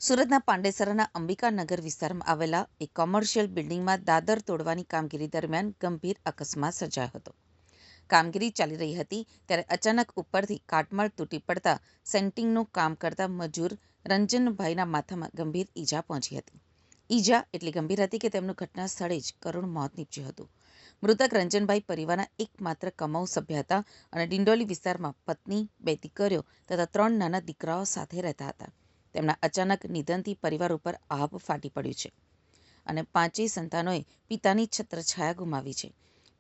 સુરતના પાંડેસરાના અંબિકાનગર વિસ્તારમાં આવેલા એક કોમર્શિયલ બિલ્ડિંગમાં દાદર તોડવાની કામગીરી દરમિયાન ગંભીર અકસ્માત સર્જાયો હતો. કામગીરી ચાલી રહી હતી ત્યારે અચાનક ઉપરથી કાટમાળ તૂટી પડતા સેન્ટિંગનું કામ કરતા મજૂર રંજનભાઈના માથામાં ગંભીર ઈજા પહોંચી હતી. ઈજા એટલી ગંભીર હતી કે તેમનું ઘટના સ્થળે જ કરુણ મોત નીપજ્યું હતું. મૃતક રંજનભાઈ પરિવારના એકમાત્ર કમાઉ સભ્ય હતા અને ડિંડોલી વિસ્તારમાં પત્ની, 2 દીકરીઓ તથા 3 નાના દીકરાઓ સાથે રહેતા હતા. તેમના અચાનક નિધનથી પરિવાર ઉપર આભ ફાટી પડ્યું છે અને 5 સંતાનોએ પિતાની છત્રછાયા ગુમાવી છે.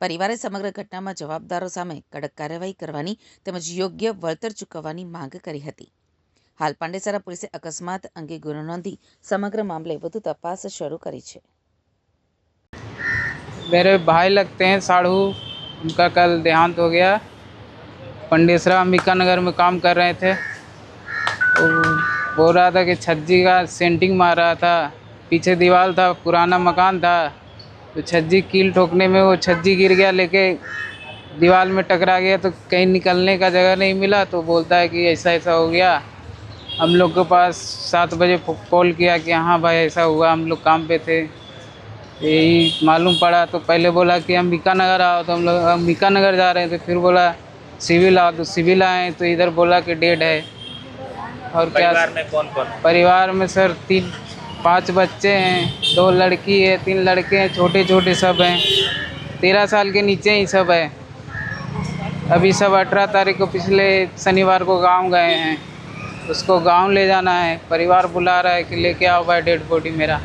પરિવારે સમગ્ર ઘટનામાં જવાબદારો સામે કડક કાર્યવાહી કરવાની તેમજ યોગ્ય વળતર ચૂકવવાની માંગ કરી હતી. હાલ પાંડેસરા પોલીસે અકસ્માત અંગે ગુનો નોંધી સમગ્ર मामले વધુ તપાસ શરૂ કરી છે. मेरे भाई लगते हैं साढ़ू, उनका कल देहांत हो गया। पंडेसरा अंबिका नगर में काम कर रहे थे। तो बोल रहा था कि छज्जी का सेंटिंग मार रहा था, पीछे दीवार था, पुराना मकान था, तो छज्जी कील ठोकने में वो छज्जी गिर गया, लेके दीवार में टकरा गया, तो कहीं निकलने का जगह नहीं मिला। तो बोलता है कि ऐसा ऐसा हो गया। हम लोग के पास 7 बजे कॉल किया कि हाँ भाई ऐसा हुआ, हम लोग काम पे थे, यही मालूम पड़ा। तो पहले बोला कि अंबिका नगर आओ, तो हम लोग अंबिका नगर जा रहे थे। फिर बोला सिविल आओ, तो सिविल आए तो इधर बोला कि डेड है। और क्या परिवार में कौन कौन? परिवार में सर 5 बच्चे हैं, 2 लड़की है, 3 लड़के हैं, छोटे छोटे सब हैं, 13 साल के नीचे ही सब है। अभी सब 18 तारीख को पिछले शनिवार को गांव गए हैं, उसको गांव ले जाना है। परिवार बुला रहा है कि लेके आओ भाई डेड बॉडी मेरा।